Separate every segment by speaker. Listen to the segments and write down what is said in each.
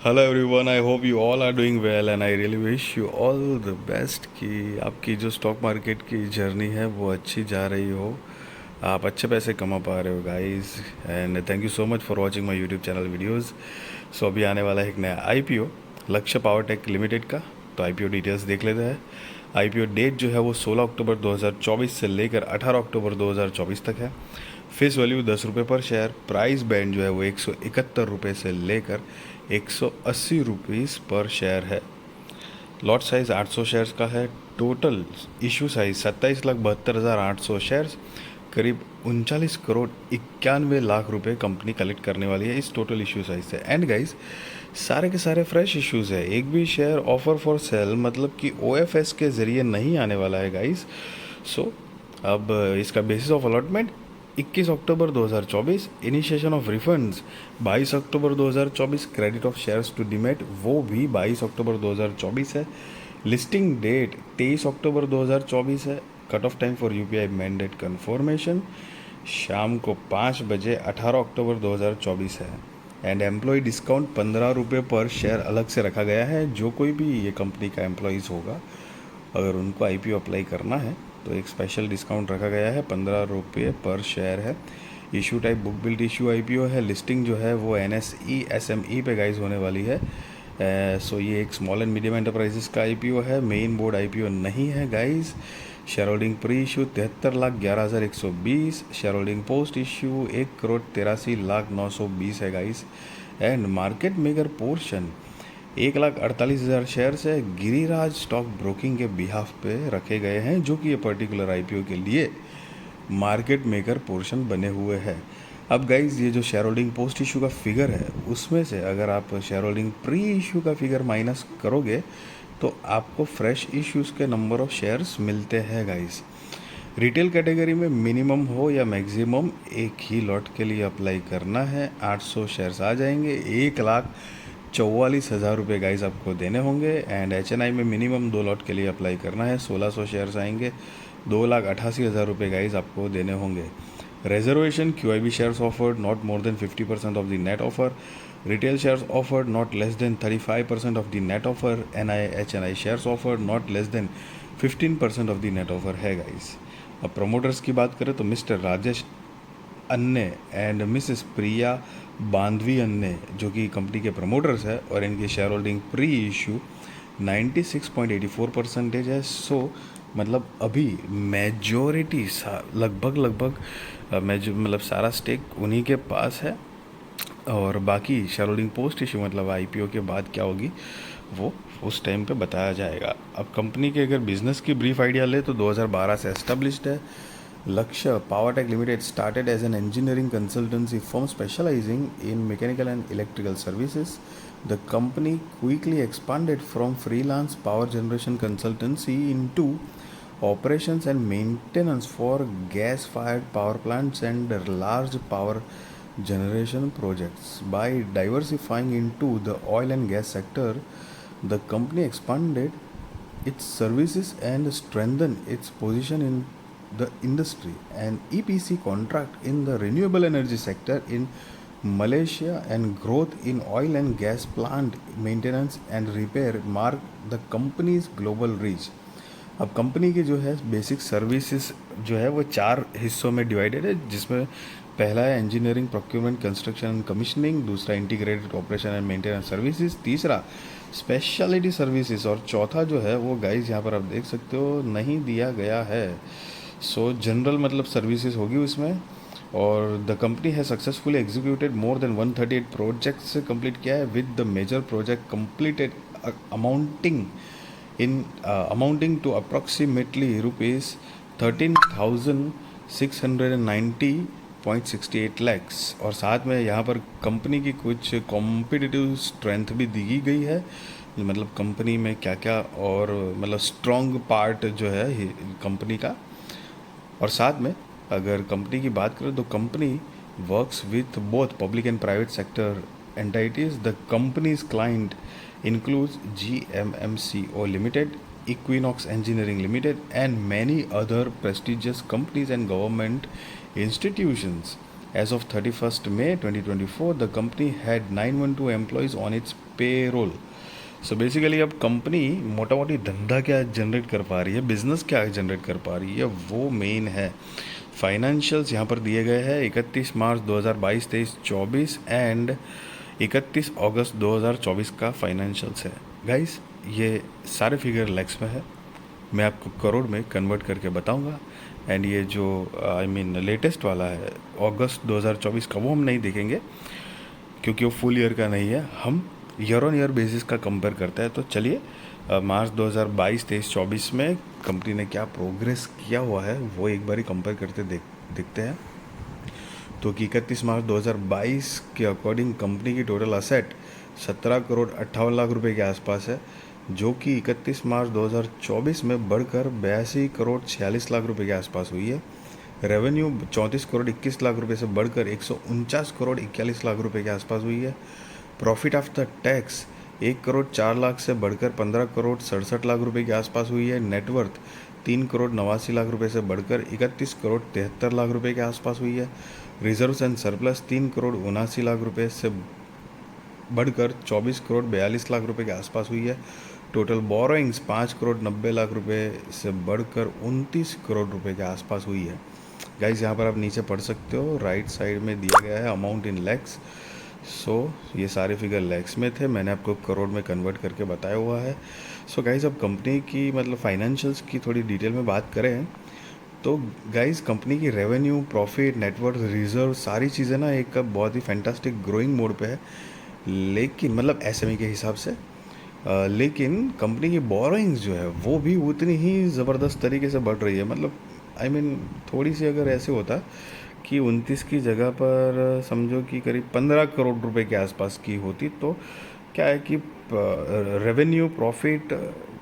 Speaker 1: Hello everyone, I hope you all are doing well and I really wish you all the best कि आपकी जो stock market की journey है वो अच्छी जा रही हो। आप अच्छे पैसे कमा पा रहे हो guys. And thank you so much for watching my YouTube channel videos. So अभी आने वाला है एक नया आईपीओ लक्ष्य पावर टेक लिमिटेड का। तो आईपीओ डिटेल्स देख लेते हैं। आईपीओ डेट जो है वो 16 अक्टूबर 2024 से लेकर 18 अक्टूबर 2024 तक है। फेस वैल्यू 10 रुपये पर शेयर। प्राइस बैंड जो है वो 171 रुपये से लेकर 180 रुपीज़ पर शेयर है। लॉट साइज़ 800 शेयर्स का है। Total issue size 27,72,800 shares. करीब 39 करोड़ 91 लाख रुपए कंपनी कलेक्ट करने वाली है इस टोटल इशू साइज से। एंड गाइस, सारे के सारे फ्रेश इश्यूज है। एक भी शेयर ऑफर फॉर सेल मतलब कि ओएफएस के ज़रिए नहीं आने वाला है गाइस। सो अब इसका basis of allotment 21 October 2024। Initiation of refunds 22 October 2024। Credit of shares to demat वो भी 22 अक्टूबर 2024 है। लिस्टिंग डेट 23 अक्टूबर 2024 है। Cut off time for UPI mandate confirmation शाम को 5 बजे 18 अक्टूबर 2024 है। एंड एम्प्लॉय डिस्काउंट 15 रुपये पर शेयर अलग से रखा गया है। जो कोई भी ये कंपनी का एम्प्लॉयज़ होगा, अगर उनको आईपीओ अप्लाई करना है तो एक स्पेशल डिस्काउंट रखा गया है। 15 रुपये पर शेयर है। Issue type book build issue IPO है। लिस्टिंग जो है वो एनएसई एसएमई पे गाइज होने वाली है। सो ये एक स्मॉल एंड मीडियम एंटरप्राइजेस का आईपीओ है। मेन बोर्ड आईपीओ नहीं है guys. Share holding pre issue 73,11,120। Share holding post issue 1,83,09,20 है guys. And market maker portion 1,48,000 shares है। गिरिराज स्टॉक ब्रोकिंग के बिहाफ पे रखे गए हैं, जो कि ये पर्टिकुलर आईपीओ के लिए मार्केट मेकर पोर्शन बने हुए हैं। अब गाइज, ये जो शेयर होल्डिंग पोस्ट इशू का फिगर है उसमें से अगर आप शेयर होल्डिंग प्री इशू का फिगर माइनस करोगे तो आपको फ्रेश इश्यूज़ के नंबर ऑफ शेयर्स मिलते हैं गाइज। रिटेल कैटेगरी में मिनिमम हो या मैक्सिमम एक ही लॉट के लिए अप्लाई करना है। 800 शेयर्स आ जाएंगे। 1,44,000 रुपये गाइज आपको देने होंगे। एंड एचएनआई में मिनिमम 2 लॉट के लिए अप्लाई करना है। 1,600 शेयर्स आएंगे। 2,88,000 रुपये गाइज आपको देने होंगे। Reservation QIB shares offered not more than 50% of the net offer. Retail shares offered not less than 35% of the net offer. NI shares offered not less than 15% of the net offer है guys. अब promoters की बात करें तो mister Rajesh अन्ने and Mrs प्रिया बांधवी अन्ने, जो कि कंपनी के प्रमोटर्स है, और इनकी शेयर होल्डिंग प्री इशू 96.84% है। सो मतलब अभी मेजोरिटी लगभग मतलब सारा स्टेक उन्हीं के पास है। और बाकी शेयर होल्डिंग पोस्ट इशू मतलब आईपीओ के बाद क्या होगी वो उस टाइम पे बताया जाएगा। अब कंपनी के अगर बिजनेस की ब्रीफ आइडिया ले तो 2012 से एस्टेब्लिश्ड है। Lakshya Power Tech Limited started as an engineering consultancy firm specializing in mechanical and electrical services. The company quickly expanded from freelance power generation consultancy into operations and maintenance for gas-fired power plants and large power generation projects. By diversifying into the oil and gas sector, the company expanded its services and strengthened its position in the industry. An EPC contract in the renewable energy sector in Malaysia and growth in oil and gas plant maintenance and repair mark the company's global reach. अब company की जो है basic services जो है वो 4 हिस्सों में divided है, जिसमें पहला है engineering procurement construction and commissioning, दूसरा integrated operation and maintenance services, तीसरा स्पेशलिटी सर्विसेज, और चौथा जो है वो गाइज यहाँ पर आप देख सकते हो नहीं दिया गया है। सो जनरल मतलब सर्विसेज होगी उसमें। और द कंपनी है successfully executed more than 138 projects complete किया है with the major project completed amounting to approximately rupees 13,690.68 lakhs। और साथ में यहाँ पर कंपनी की कुछ कॉम्पिटिटिव स्ट्रेंथ भी दी गई है, मतलब कंपनी में क्या क्या और मतलब स्ट्रॉन्ग पार्ट जो है कंपनी का। और साथ में अगर कंपनी की बात करें तो company works with both public and private sector entities. The companies client includes GMMCO Limited, Equinox Engineering Limited, and many other prestigious companies and government institutions. As of 31st May 2024, the company had 912 employees on its payroll. So basically अब company मोटा मोटी धंधा क्या generate कर पा रही है, business क्या जनरेट कर पा रही है, वो मेन है। फाइनेंशियल्स यहाँ पर दिए गए हैं 31 मार्च 2022, 23, 24 एंड 31 अगस्त 2024 का फाइनेंशियल्स है गाइस। ये सारे फिगर लैक्स में है, मैं आपको करोड़ में कन्वर्ट करके बताऊंगा। एंड ये जो आई मीन लेटेस्ट वाला है अगस्त 2024 का, वो हम नहीं देखेंगे क्योंकि वो फुल ईयर का नहीं है, हम ईयर ऑन ईयर बेसिस का कंपेयर करते हैं। तो चलिए मार्च 2022, 23, 24 में कंपनी ने क्या प्रोग्रेस किया हुआ है वो एक बार ही कंपेयर करते देखते हैं। तो कि 31 मार्च 2022 के अकॉर्डिंग कंपनी की टोटल असेट 17 करोड़ 58 लाख रुपए के आसपास है, जो कि 31 मार्च 2024 में बढ़कर 82 करोड़ 46 लाख रुपए के आसपास हुई है। रेवेन्यू 34 करोड़ 21 लाख रुपए से बढ़कर 149 करोड़ 41 लाख रुपए के आसपास हुई है। Profit after tax 1 crore 4 lakh से बढ़कर 15 करोड़ 67 लाख रुपए के आसपास हुई है। नेटवर्थ 3 करोड़ 89 लाख रुपए से बढ़कर 31 करोड़ 73 लाख रुपए के आसपास हुई है। Reserves and surplus 3 crore 79 lakh रुपए से बढ़कर 24 करोड़ 42 लाख रुपए के आसपास हुई है। टोटल बोरोइंग्स 5 करोड़ 90 लाख रुपए से बढ़कर 29 करोड़ रुपए के आसपास हुई है। गाइज यहाँ पर आप नीचे पढ़ सकते हो, राइट साइड में दिया गया है अमाउंट इन लैक्स। सो ये सारे फिगर लैक्स में थे, मैंने आपको करोड़ में कन्वर्ट करके बताया हुआ है। सो गाइज अब कंपनी की मतलब फाइनेंशियल्स की थोड़ी डिटेल में बात करें तो गाइज कंपनी की रेवेन्यू, प्रॉफिट, नेटवर्थ, रिजर्व सारी चीज़ें ना एक बहुत ही फैंटास्टिक ग्रोइंग मोड पे है, लेकिन मतलब एसएमई के हिसाब से। लेकिन कंपनी की बोरोइंग्स जो है वो भी उतनी ही ज़बरदस्त तरीके से बढ़ रही है। मतलब आई मीन थोड़ी सी अगर ऐसे होता कि 29 की जगह पर समझो कि करीब 15 करोड़ रुपए के आसपास की होती तो क्या है कि रेवेन्यू, प्रॉफिट,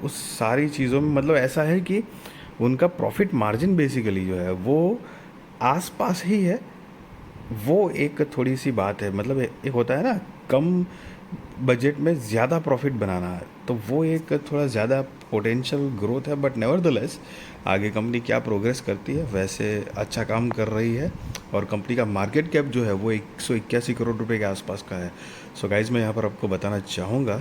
Speaker 1: उस सारी चीज़ों में मतलब ऐसा है कि उनका प्रॉफिट मार्जिन बेसिकली जो है वो आसपास ही है। वो एक थोड़ी सी बात है, मतलब एक होता है ना कम बजट में ज़्यादा प्रॉफिट बनाना है, तो वो एक थोड़ा ज़्यादा पोटेंशियल ग्रोथ है। बट नेवरदलेस आगे कंपनी क्या प्रोग्रेस करती है, वैसे अच्छा काम कर रही है। और कंपनी का मार्केट कैप जो है वो 181 करोड़ रुपए के आसपास का है। सो गाइज मैं यहाँ पर आपको बताना चाहूँगा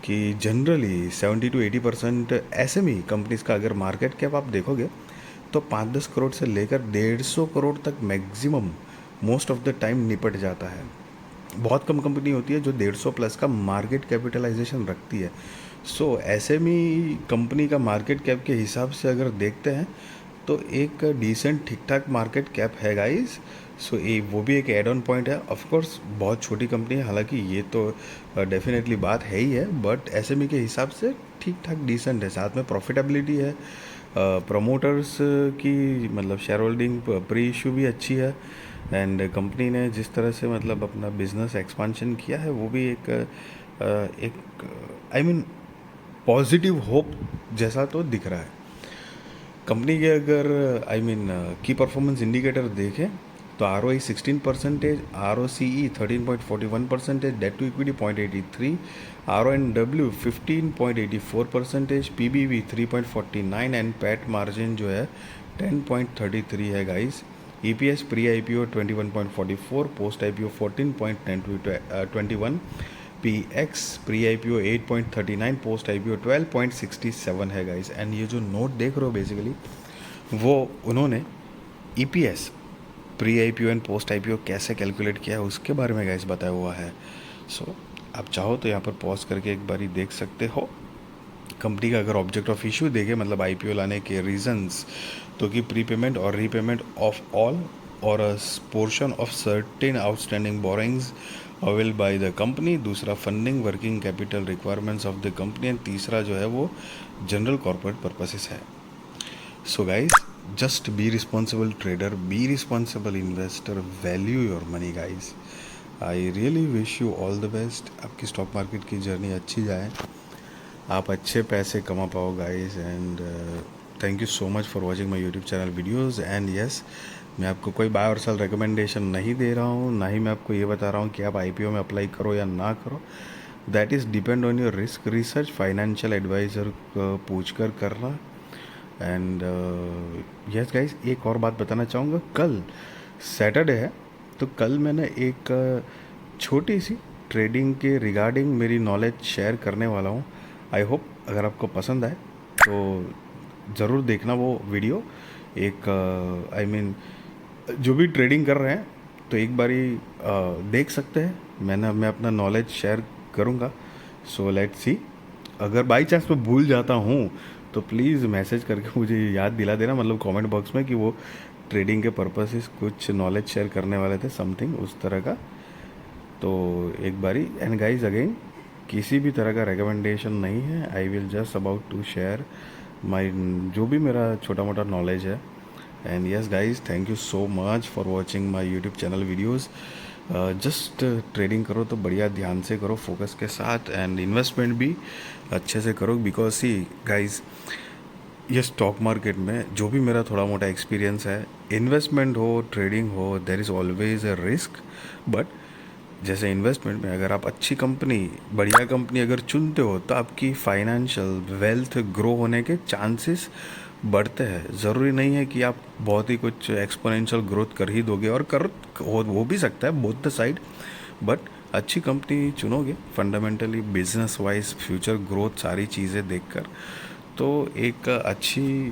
Speaker 1: कि जनरली 70 to 80% एसएमई कंपनीज का अगर मार्केट कैप आप देखोगे तो 5-10 करोड़ से लेकर 150 करोड़ तक maximum most of the time निपट जाता है। बहुत कम कंपनी होती है जो 150 प्लस का मार्केट कैपिटलाइजेशन रखती है। सो एसएमई कंपनी का मार्केट कैप के हिसाब से अगर देखते हैं तो एक डिसेंट ठीक ठाक मार्केट कैप है गाइस। सो ये वो भी एक एड ऑन पॉइंट है। ऑफ कोर्स बहुत छोटी कंपनी है, हालांकि ये तो डेफिनेटली बात है ही है, बट एसएमई के हिसाब से ठीक ठाक डिसेंट है। साथ में प्रॉफिटेबिलिटी है, प्रमोटर्स की मतलब शेयर होल्डिंग प्री इशू भी अच्छी है। एंड कंपनी ने जिस तरह से मतलब अपना बिजनेस एक्सपांशन किया है वो भी एक आई मीन पॉजिटिव होप जैसा तो दिख रहा है। कंपनी के अगर I mean key performance indicator देखें तो R O 16%, R O C E 13.41%, debt to equity 0.83, R O N W 15.84%, P B V 3.49 and PAT margin जो है 10.33 है guys. E P S pre I P O 21.44, post I P O 14.21, P X pre I P O 8.39, post I P O 12.67 है guys. And ये जो note देख रहे हो basically वो उन्होंने E P S pre I P O and post I P O कैसे calculate किया है उसके बारे में गाइस बताया हुआ है। सो आप चाहो तो यहाँ पर पॉज करके एक बारी देख सकते हो। कंपनी का अगर ऑब्जेक्ट ऑफ इशू देखे मतलब आईपीओ लाने के रीजंस, तो कि प्रीपेमेंट और रीपेमेंट ऑफ ऑल और a portion of certain outstanding borrowings avail by the company, दूसरा funding working capital requirements of the company, and तीसरा जो है वो जनरल कॉर्पोरेट पर्पसेस है। So guys just be responsible trader, be responsible investor, value your money guys. I really wish you all the best, आपकी stock market की journey अच्छी जाए, आप अच्छे पैसे कमा पाओ guys. And thank you so much for watching my YouTube channel videos. And yes, मैं आपको कोई बाय और सेल रिकमेंडेशन नहीं दे रहा हूँ, ना ही मैं आपको ये बता रहा हूँ कि आप आईपीओ में अप्लाई करो या ना करो। That is depend on your risk research, financial advisor पूछ कर करना। एंड यस गाइस, एक और बात बताना चाहूँगा, कल सैटरडे है तो कल मैंने एक छोटी सी ट्रेडिंग के रिगार्डिंग मेरी नॉलेज शेयर करने वाला हूँ। आई होप अगर आपको पसंद आए तो ज़रूर देखना वो वीडियो। एक आई मीन जो भी ट्रेडिंग कर रहे हैं तो एक बारी देख सकते हैं। मैं अपना नॉलेज शेयर करूँगा। So let's see. अगर बाई चांस मैं भूल जाता हूँ तो प्लीज़ मैसेज करके मुझे याद दिला देना, मतलब कमेंट बॉक्स में, कि वो ट्रेडिंग के पर्पस से कुछ नॉलेज शेयर करने वाले थे, समथिंग उस तरह का। तो एक बारी। एंड गाइज अगेन, किसी भी तरह का रिकमेंडेशन नहीं है। I will just about to share my जो भी मेरा छोटा मोटा नॉलेज है। And yes guys, thank you so much for watching my YouTube channel videos. Just trading करो तो बढ़िया ध्यान से करो, फोकस के साथ, एंड इन्वेस्टमेंट भी अच्छे से करो। बिकॉज सी गाइज, ये स्टॉक मार्केट में जो भी मेरा थोड़ा मोटा एक्सपीरियंस है, इन्वेस्टमेंट हो ट्रेडिंग हो, there is always a risk. But जैसे इन्वेस्टमेंट में अगर आप अच्छी कंपनी, बढ़िया कंपनी अगर चुनते हो तो आपकी फाइनेंशियल वेल्थ ग्रो होने के चांसेस बढ़ते हैं। ज़रूरी नहीं है कि आप बहुत ही कुछ एक्सपोनेंशियल ग्रोथ कर ही दोगे, और कर हो भी सकता है बोथ द साइड। बट अच्छी कंपनी चुनोगे fundamentally, business wise, future growth, सारी चीज़ें देखकर, तो एक अच्छी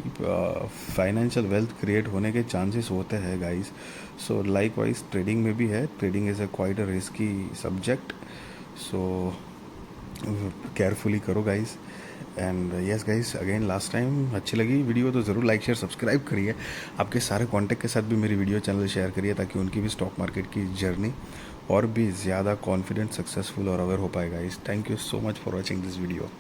Speaker 1: फाइनेंशियल वेल्थ क्रिएट होने के चांसेस होते हैं guys. So likewise trading में भी है। Trading is a quite a risky subject. So carefully करो guys. And yes guys, again last time अच्छी लगी वीडियो तो ज़रूर लाइक शेयर सब्सक्राइब करिए। आपके सारे कॉन्टैक्ट के साथ भी मेरी वीडियो चैनल शेयर करिए, ताकि उनकी भी स्टॉक मार्केट की जर्नी और भी ज़्यादा कॉन्फिडेंट, सक्सेसफुल और अवेयर हो पाएगा guys. Thank you so much for watching this video.